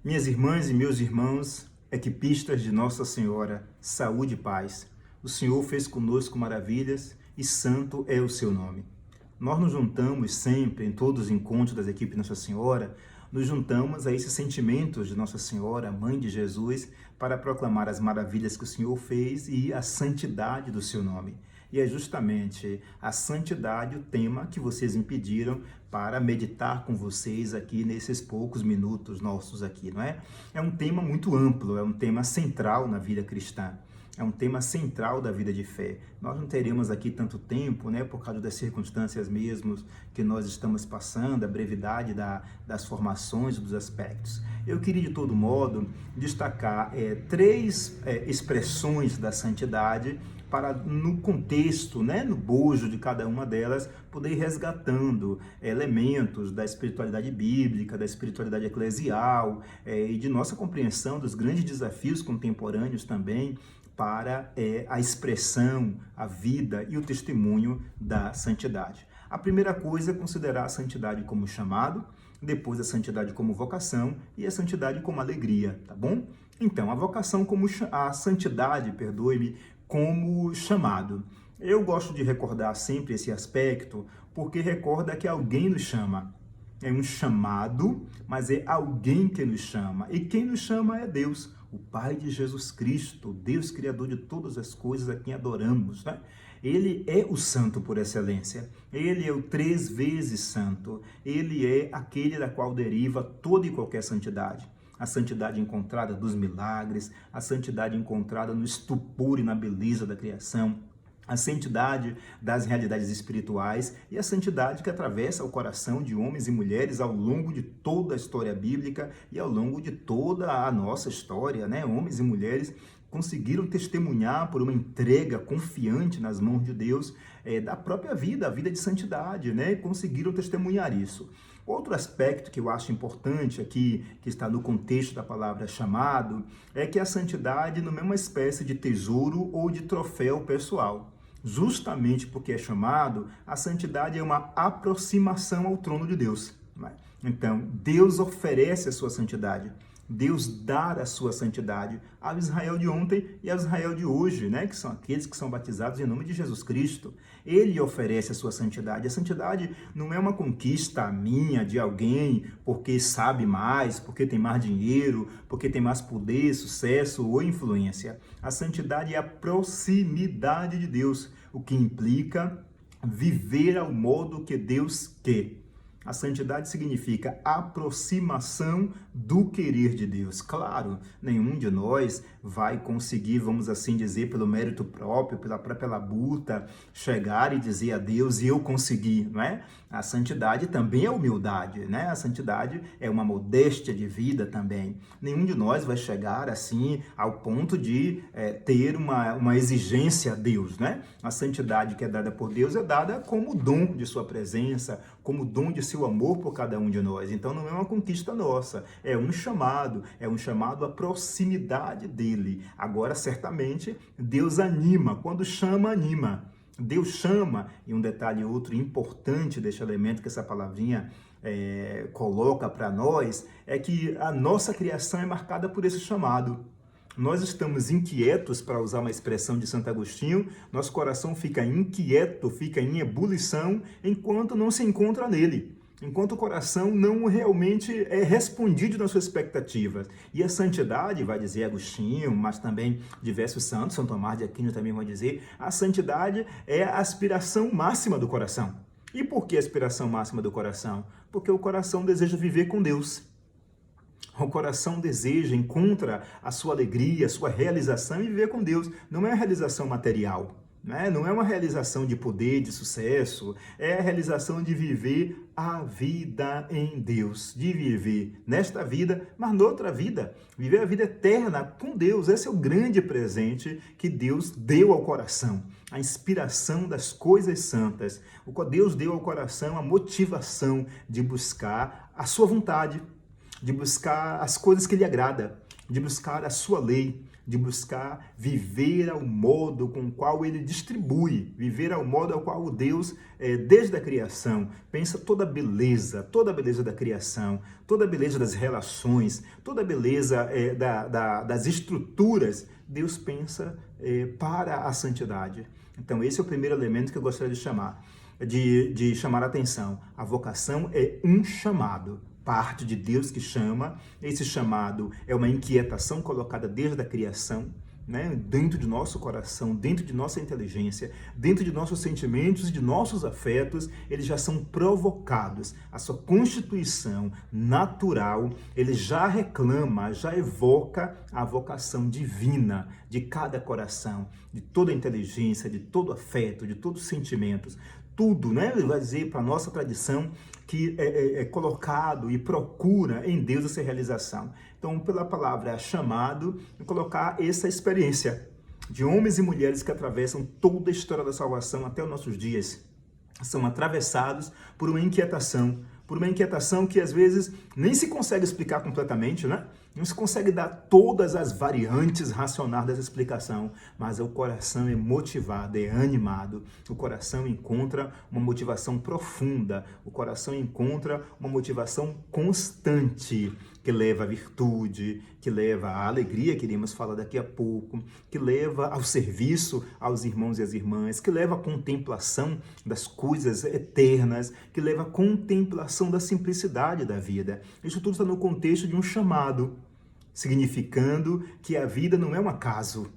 Minhas irmãs e meus irmãos, equipistas de Nossa Senhora, saúde e paz. O Senhor fez conosco maravilhas e santo é o seu nome. Nós nos juntamos sempre, em todos os encontros das equipes Nossa Senhora, nos juntamos a esses sentimentos de Nossa Senhora, Mãe de Jesus, para proclamar as maravilhas que o Senhor fez e a santidade do seu nome. E é justamente a santidade o tema que vocês me pediram para meditar com vocês aqui nesses poucos minutos nossos aqui, não é? É um tema muito amplo, é um tema central na vida cristã. É um tema central da vida de fé. Nós não teremos aqui tanto tempo, né, por causa das circunstâncias mesmo que nós estamos passando, a brevidade das formações, dos aspectos. Eu queria, de todo modo, destacar três expressões da santidade para, no contexto, né, no bojo de cada uma delas, poder ir resgatando elementos da espiritualidade bíblica, da espiritualidade eclesial e de nossa compreensão dos grandes desafios contemporâneos também, para a expressão, a vida e o testemunho da santidade. A primeira coisa é considerar a santidade como chamado, depois a santidade como vocação e a santidade como alegria, tá bom? Então, a santidade, perdoe-me, como chamado. Eu gosto de recordar sempre esse aspecto, porque recorda que alguém nos chama. É um chamado, mas é alguém que nos chama. E quem nos chama é Deus, o Pai de Jesus Cristo, Deus Criador de todas as coisas, a quem adoramos, né? Ele é o santo por excelência. Ele é o 3 vezes santo. Ele é aquele da qual deriva toda e qualquer santidade. A santidade encontrada dos milagres, a santidade encontrada no estupor e na beleza da criação, a santidade das realidades espirituais e a santidade que atravessa o coração de homens e mulheres ao longo de toda a história bíblica e ao longo de toda a nossa história, né? Homens e mulheres conseguiram testemunhar por uma entrega confiante nas mãos de Deus da própria vida, a vida de santidade, né? Conseguiram testemunhar isso. Outro aspecto que eu acho importante aqui, que está no contexto da palavra chamado, é que a santidade não é uma espécie de tesouro ou de troféu pessoal. Justamente porque é chamado, a santidade é uma aproximação ao trono de Deus. Então, Deus oferece a sua santidade. Deus dá a sua santidade ao Israel de ontem e ao Israel de hoje, né? Que são aqueles que são batizados em nome de Jesus Cristo. Ele oferece a sua santidade. A santidade não é uma conquista minha, de alguém, porque sabe mais, porque tem mais dinheiro, porque tem mais poder, sucesso ou influência. A santidade é a proximidade de Deus, o que implica viver ao modo que Deus quer. A santidade significa aproximação do querer de Deus. Claro, nenhum de nós vai conseguir, vamos assim dizer, pelo mérito próprio, pela própria labuta, chegar e dizer a Deus, e eu consegui, não é? A santidade também é humildade, né? A santidade é uma modéstia de vida também. Nenhum de nós vai chegar assim ao ponto de ter uma exigência a Deus, né? A santidade que é dada por Deus é dada como dom de sua presença, como dom de seu amor por cada um de nós. Então não é uma conquista nossa, é um chamado à proximidade dele. Agora, certamente, Deus anima, quando chama, anima. Deus chama, e um detalhe outro importante deste elemento que essa palavrinha coloca para nós, é que a nossa criação é marcada por esse chamado. Nós estamos inquietos, para usar uma expressão de Santo Agostinho, nosso coração fica inquieto, fica em ebulição, enquanto não se encontra nele. Enquanto o coração não realmente é respondido nas suas expectativas. E a santidade, vai dizer Agostinho, mas também diversos santos, São Tomás de Aquino também vai dizer, a santidade é a aspiração máxima do coração. E por que a aspiração máxima do coração? Porque o coração deseja viver com Deus. O coração deseja, encontra a sua alegria, a sua realização em viver com Deus. Não é a realização material, né? Não é uma realização de poder, de sucesso, é a realização de viver a vida em Deus, de viver nesta vida, mas noutra vida, viver a vida eterna com Deus. Esse é o grande presente que Deus deu ao coração, a inspiração das coisas santas. Deus deu ao coração a motivação de buscar a sua vontade, de buscar as coisas que lhe agrada, de buscar a sua lei, de buscar viver ao modo com o qual ele distribui, viver ao modo ao qual Deus, desde a criação, pensa toda a beleza da criação, toda a beleza das relações, toda a beleza das estruturas, Deus pensa para a santidade. Então esse é o primeiro elemento que eu gostaria de chamar a atenção. A vocação é um chamado. Parte de Deus que chama, esse chamado é uma inquietação colocada desde a criação, né? Dentro de nosso coração, dentro de nossa inteligência, dentro de nossos sentimentos e de nossos afetos, eles já são provocados. A sua constituição natural, ele já reclama, já evoca a vocação divina de cada coração, de toda a inteligência, de todo afeto, de todos os sentimentos. Tudo, né? Ele vai dizer para a nossa tradição que é colocado e procura em Deus essa realização. Então, pela palavra chamado, colocar essa experiência de homens e mulheres que atravessam toda a história da salvação até os nossos dias. São atravessados por uma inquietação que às vezes nem se consegue explicar completamente, né? Não se consegue dar todas as variantes racionais dessa explicação, mas o coração é motivado, é animado. O coração encontra uma motivação profunda, o coração encontra uma motivação constante, que leva à virtude, que leva à alegria, que iremos falar daqui a pouco, que leva ao serviço aos irmãos e às irmãs, que leva à contemplação das coisas eternas, que leva à contemplação da simplicidade da vida. Isso tudo está no contexto de um chamado, significando que a vida não é um acaso.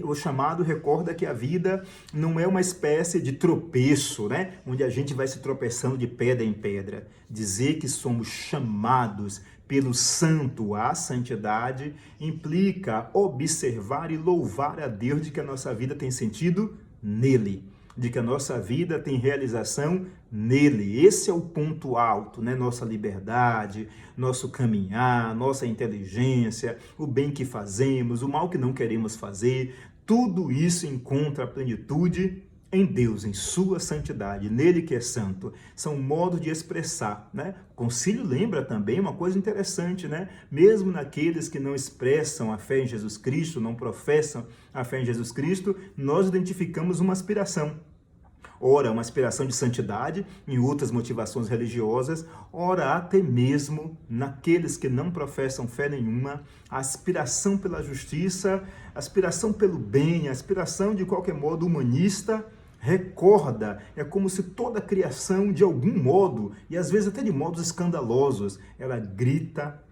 O chamado recorda que a vida não é uma espécie de tropeço, né? Onde a gente vai se tropeçando de pedra em pedra. Dizer que somos chamados pelo santo à santidade implica observar e louvar a Deus de que a nossa vida tem sentido nele, de que a nossa vida tem realização nele. Esse é o ponto alto, né? Nossa liberdade, nosso caminhar, nossa inteligência, o bem que fazemos, o mal que não queremos fazer, tudo isso encontra a plenitude em Deus, em sua santidade, nele que é santo. São modos de expressar, né? O concílio lembra também uma coisa interessante, né? Mesmo naqueles que não expressam a fé em Jesus Cristo, não professam a fé em Jesus Cristo, nós identificamos uma aspiração. Ora, uma aspiração de santidade, em outras motivações religiosas, ora, até mesmo naqueles que não professam fé nenhuma, a aspiração pela justiça, a aspiração pelo bem, a aspiração de qualquer modo humanista, recorda, é como se toda a criação, de algum modo, e às vezes até de modos escandalosos, ela grita,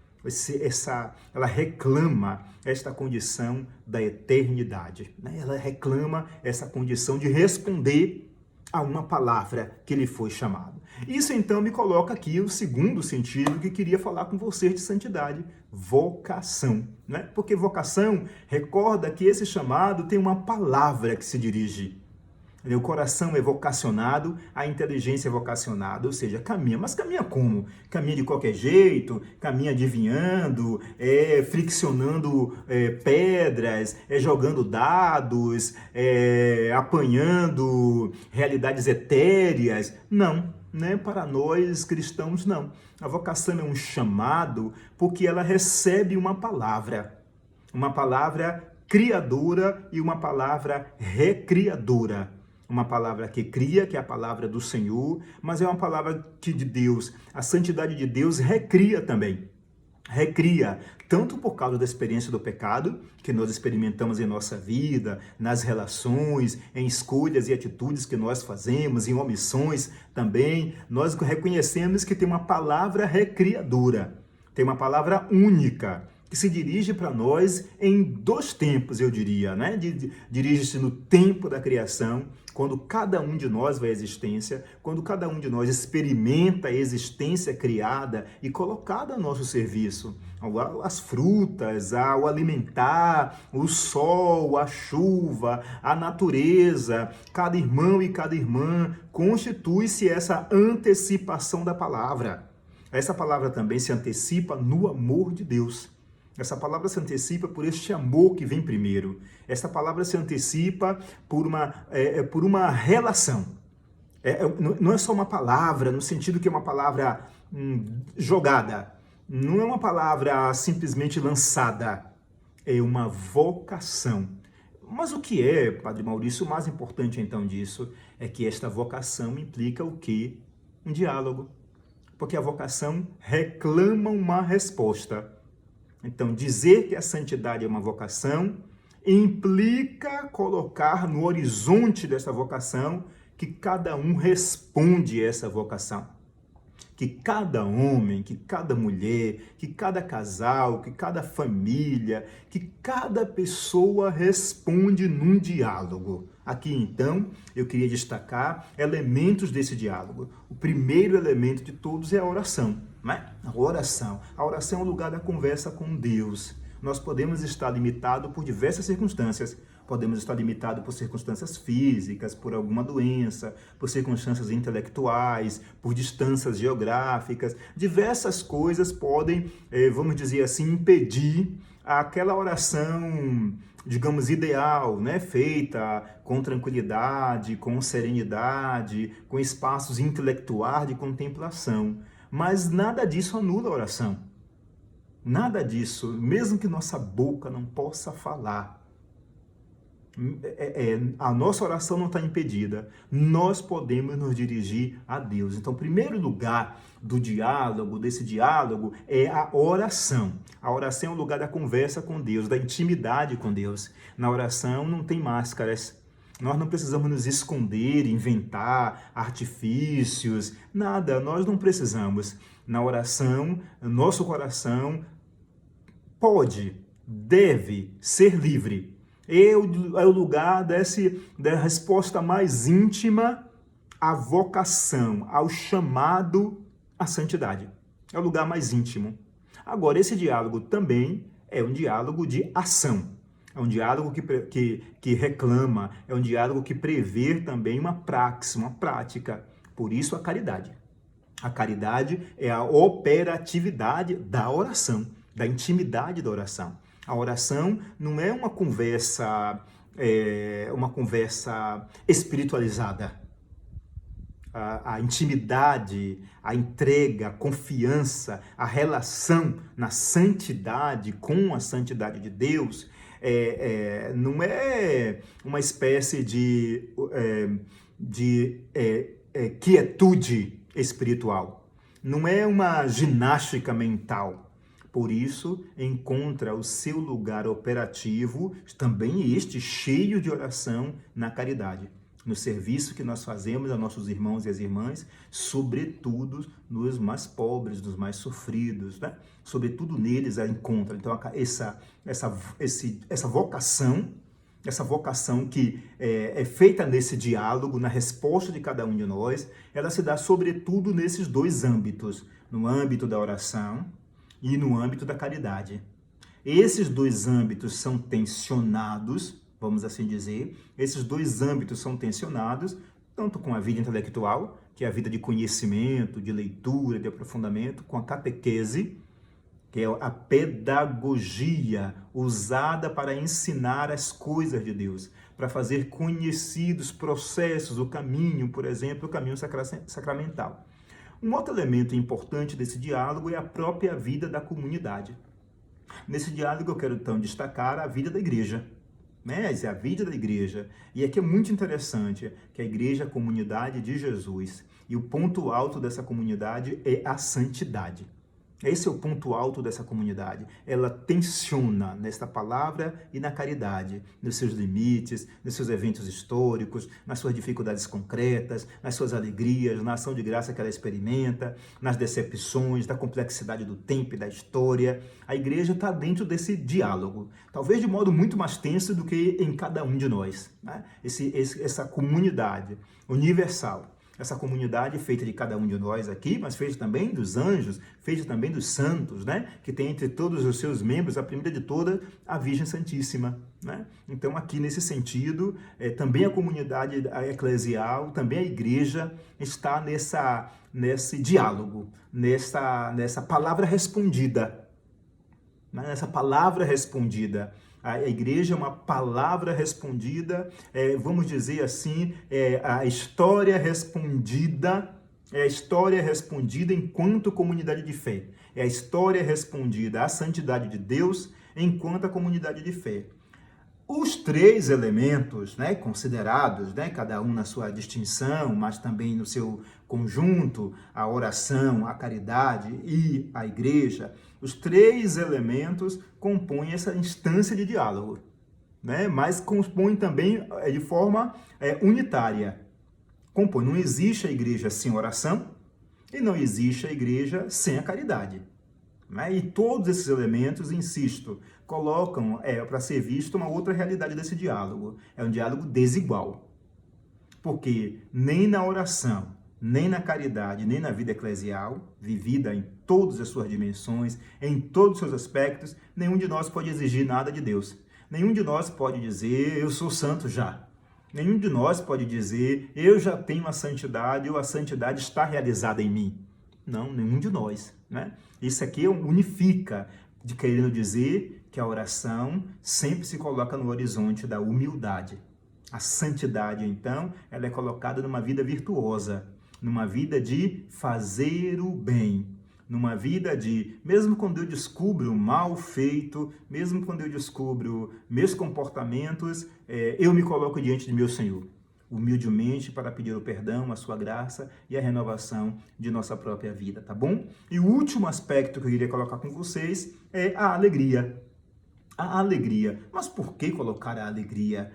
ela reclama esta condição da eternidade, né? Ela reclama essa condição de responder a uma palavra que lhe foi chamado. Isso então me coloca aqui o segundo sentido que queria falar com vocês de santidade, vocação, né? Porque vocação recorda que esse chamado tem uma palavra que se dirige. O coração é vocacionado, a inteligência é vocacionada, ou seja, caminha. Mas caminha como? Caminha de qualquer jeito, caminha adivinhando, friccionando pedras, jogando dados, apanhando realidades etéreas. Não, né? Para nós cristãos, não. A vocação é um chamado porque ela recebe uma palavra criadora e uma palavra recriadora. Uma palavra que cria, que é a palavra do Senhor, mas é uma palavra que de Deus, a santidade de Deus recria também. Recria, tanto por causa da experiência do pecado, que nós experimentamos em nossa vida, nas relações, em escolhas e atitudes que nós fazemos, em omissões também, nós reconhecemos que tem uma palavra recriadora, tem uma palavra única, que se dirige para nós em dois tempos, eu diria, né? Dirige-se no tempo da criação, quando cada um de nós vai à existência, quando cada um de nós experimenta a existência criada e colocada a nosso serviço. As frutas, o alimentar, o sol, a chuva, a natureza, cada irmão e cada irmã, constitui-se essa antecipação da palavra. Essa palavra também se antecipa no amor de Deus. Essa palavra se antecipa por este amor que vem primeiro. Essa palavra se antecipa por uma relação. Não é só uma palavra, no sentido que é uma palavra jogada. Não é uma palavra simplesmente lançada. é uma vocação. Mas o que é, Padre Maurício, o mais importante então disso é que esta vocação implica o quê? Um diálogo. Porque a vocação reclama uma resposta. Então, dizer que a santidade é uma vocação implica colocar no horizonte dessa vocação que cada um responde a essa vocação. Que cada homem, que cada mulher, que cada casal, que cada família, que cada pessoa responde num diálogo. Aqui, então, eu queria destacar elementos desse diálogo. O primeiro elemento de todos é a oração, não é? A oração. A oração é o lugar da conversa com Deus. Nós podemos estar limitados por diversas circunstâncias. Podemos estar limitados por circunstâncias físicas, por alguma doença, por circunstâncias intelectuais, por distâncias geográficas. Diversas coisas podem, vamos dizer assim, impedir aquela oração, digamos, ideal, né? Feita com tranquilidade, com serenidade, com espaços intelectuais de contemplação. Mas nada disso anula a oração. Nada disso, mesmo que nossa boca não possa falar, a nossa oração não está impedida. Nós podemos nos dirigir a Deus. Então, o primeiro lugar do diálogo, desse diálogo, é a oração. A oração é o lugar da conversa com Deus, da intimidade com Deus. Na oração não tem máscaras. Nós não precisamos nos esconder, inventar artifícios, nada. Nós não precisamos. Na oração, nosso coração pode, deve ser livre. É o lugar da resposta mais íntima à vocação, ao chamado à santidade. É o lugar mais íntimo. Agora, esse diálogo também é um diálogo de ação. É um diálogo que reclama, é um diálogo que prevê também uma praxis, uma prática. Por isso, a caridade. A caridade é a operatividade da oração, da intimidade da oração. A oração não é uma conversa espiritualizada. A intimidade, a entrega, a confiança, a relação na santidade, com a santidade de Deus, não é uma espécie de quietude espiritual. Não é uma ginástica mental. Por isso, encontra o seu lugar operativo, também este cheio de oração, na caridade. No serviço que nós fazemos a nossos irmãos e as irmãs, sobretudo nos mais pobres, nos mais sofridos, né? Sobretudo neles a encontra. Então, essa vocação que é feita nesse diálogo, na resposta de cada um de nós, ela se dá sobretudo nesses dois âmbitos. No âmbito da oração e no âmbito da caridade. Esses dois âmbitos são tensionados, vamos assim dizer, esses dois âmbitos são tensionados, tanto com a vida intelectual, que é a vida de conhecimento, de leitura, de aprofundamento, com a catequese, que é a pedagogia usada para ensinar as coisas de Deus, para fazer conhecidos processos, o caminho, por exemplo, o caminho sacramental. Um outro elemento importante desse diálogo é a própria vida da comunidade. Nesse diálogo eu quero então destacar a vida da igreja, né? É a vida da igreja. E aqui é muito interessante que a igreja é a comunidade de Jesus. E o ponto alto dessa comunidade é a santidade. Esse é o ponto alto dessa comunidade. Ela tensiona nesta palavra e na caridade, nos seus limites, nos seus eventos históricos, nas suas dificuldades concretas, nas suas alegrias, na ação de graça que ela experimenta, nas decepções, da complexidade do tempo e da história. A igreja está dentro desse diálogo, talvez de modo muito mais tenso do que em cada um de nós, né? Essa comunidade universal. Essa comunidade feita de cada um de nós aqui, mas feita também dos anjos, feita também dos santos, né? Que tem entre todos os seus membros, a primeira de todas, a Virgem Santíssima, né? Então, aqui nesse sentido, também a comunidade eclesial, também a igreja está nesse diálogo, nessa palavra respondida, né? Nessa palavra respondida. A igreja é uma palavra respondida, vamos dizer assim, a história respondida, é a história respondida enquanto comunidade de fé. É a história respondida à santidade de Deus, enquanto a comunidade de fé. Os três elementos, né, considerados, né, cada um na sua distinção, mas também no seu conjunto, a oração, a caridade e a igreja, os três elementos compõem essa instância de diálogo, né, mas compõem também de forma unitária. Compõe, não existe a igreja sem oração e não existe a igreja sem a caridade. Né? E todos esses elementos, insisto, colocam para ser visto uma outra realidade desse diálogo. É um diálogo desigual. Porque nem na oração, nem na caridade, nem na vida eclesial, vivida em todas as suas dimensões, em todos os seus aspectos, nenhum de nós pode exigir nada de Deus. Nenhum de nós pode dizer, eu sou santo já. Nenhum de nós pode dizer, eu já tenho a santidade ou a santidade está realizada em mim. Não, nenhum de nós, né? Isso aqui unifica, de querendo dizer que a oração sempre se coloca no horizonte da humildade. A santidade, então, ela é colocada numa vida virtuosa, numa vida de fazer o bem, numa vida de, mesmo quando eu descubro o mal feito, mesmo quando eu descubro meus comportamentos, eu me coloco diante de meu Senhor, humildemente para pedir o perdão, a sua graça e a renovação de nossa própria vida, tá bom? E o último aspecto que eu queria colocar com vocês é a alegria. A alegria. Mas por que colocar a alegria?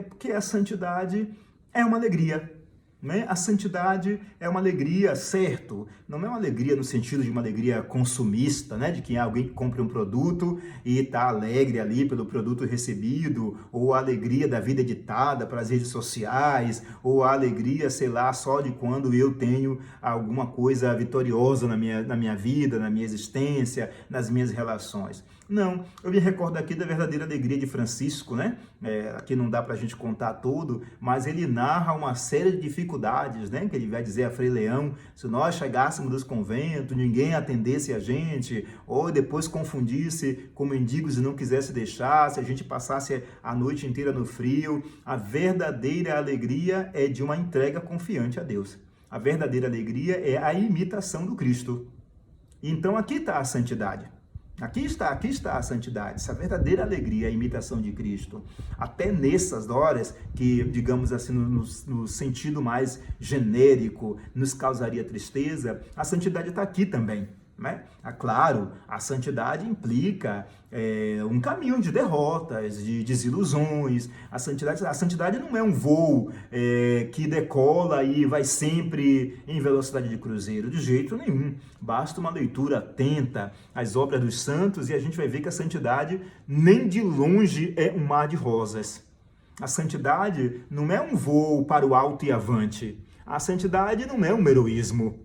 Porque a santidade é uma alegria. Né? A santidade é uma alegria, certo? Não é uma alegria no sentido de uma alegria consumista, né? De que alguém compra um produto e está alegre ali pelo produto recebido, ou a alegria da vida editada para as redes sociais, ou a alegria, sei lá, só de quando eu tenho alguma coisa vitoriosa na minha vida, na minha existência, nas minhas relações. Não, eu me recordo aqui da verdadeira alegria de Francisco, né? Aqui não dá para a gente contar tudo, mas ele narra uma série de dificuldades, né? Que ele vai dizer a Frei Leão, se nós chegássemos dos conventos, ninguém atendesse a gente, ou depois confundisse com mendigos e não quisesse deixar, se a gente passasse a noite inteira no frio, a verdadeira alegria é de uma entrega confiante a Deus. A verdadeira alegria é a imitação do Cristo. Então aqui está a santidade. Aqui está a santidade, essa verdadeira alegria, a imitação de Cristo. Até nessas horas que, digamos assim, no sentido mais genérico, nos causaria tristeza, a santidade está aqui também. Né? Claro, a santidade implica um caminho de derrotas, de desilusões. A santidade não é um voo que decola e vai sempre em velocidade de cruzeiro, de jeito nenhum. Basta uma leitura atenta às obras dos santos e a gente vai ver que a santidade nem de longe é um mar de rosas. A santidade não é um voo para o alto e avante. A santidade não é um heroísmo.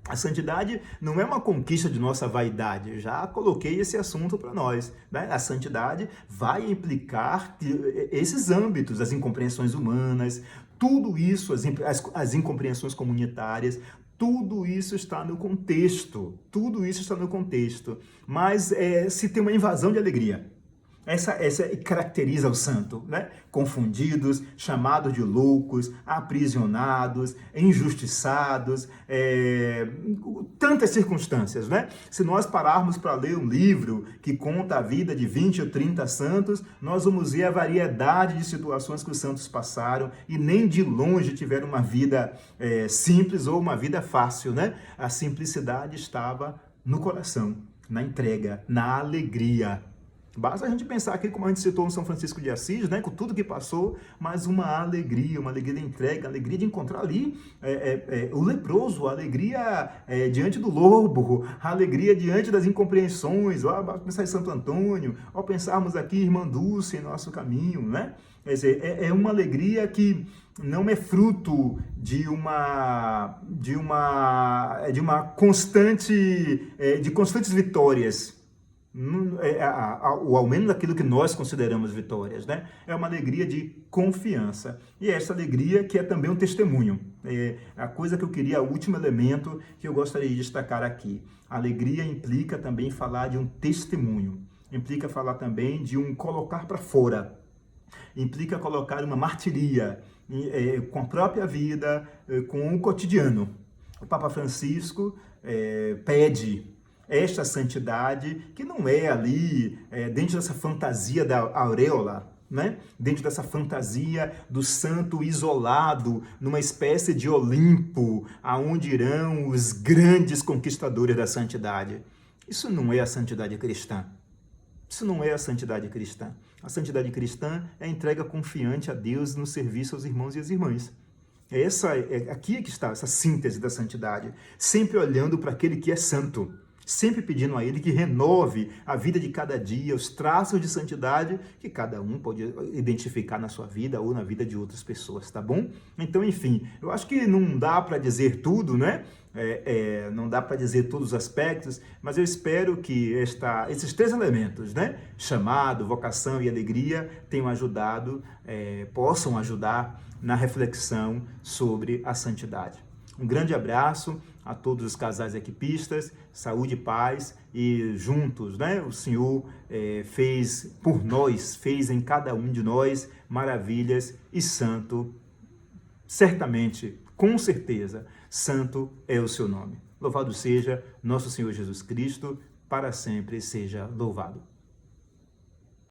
A santidade não é uma conquista de nossa vaidade, já coloquei esse assunto para nós. Né? A santidade vai implicar esses âmbitos, as incompreensões humanas, tudo isso, as incompreensões comunitárias, tudo isso está no contexto, mas se tem uma invasão de alegria. Essa caracteriza o santo, né? Confundidos, chamados de loucos, aprisionados, injustiçados, tantas circunstâncias, né? Se nós pararmos para ler um livro que conta a vida de 20 ou 30 santos, nós vamos ver a variedade de situações que os santos passaram e nem de longe tiveram uma vida simples ou uma vida fácil, né? A simplicidade estava no coração, na entrega, na alegria. Basta a gente pensar aqui, como a gente citou no São Francisco de Assis, né, com tudo que passou, mas uma alegria de entrega, alegria de encontrar ali o leproso, a alegria diante do lobo, a alegria diante das incompreensões, pensar em Santo Antônio, ao pensarmos aqui Irmã Dulce em nosso caminho, né? Quer dizer, é uma alegria que não é fruto de constantes vitórias, ou ao menos daquilo que nós consideramos vitórias, né? É uma alegria de confiança. E é essa alegria que é também um testemunho. A coisa que eu queria, o último elemento que eu gostaria de destacar aqui. A alegria implica também falar de um testemunho. Implica falar também de um colocar para fora. Implica colocar uma martiria com a própria vida, com o cotidiano. O Papa Francisco pede esta santidade que não é ali dentro dessa fantasia da auréola, né? Dentro dessa fantasia do santo isolado, numa espécie de Olimpo, aonde irão os grandes conquistadores da santidade. Isso não é a santidade cristã. Isso não é a santidade cristã. A santidade cristã é a entrega confiante a Deus no serviço aos irmãos e às irmãs. Aqui que está essa síntese da santidade, sempre olhando para aquele que é santo, sempre pedindo a Ele que renove a vida de cada dia, os traços de santidade que cada um pode identificar na sua vida ou na vida de outras pessoas, tá bom? Então, enfim, eu acho que não dá para dizer tudo, né? Não dá para dizer todos os aspectos, mas eu espero que esses 3 elementos, né? Chamado, vocação e alegria, possam ajudar na reflexão sobre a santidade. Um grande abraço a todos os casais equipistas, saúde e paz, e juntos, né, o Senhor fez por nós, fez em cada um de nós maravilhas, e santo, certamente, com certeza, santo é o seu nome. Louvado seja nosso Senhor Jesus Cristo, para sempre seja louvado.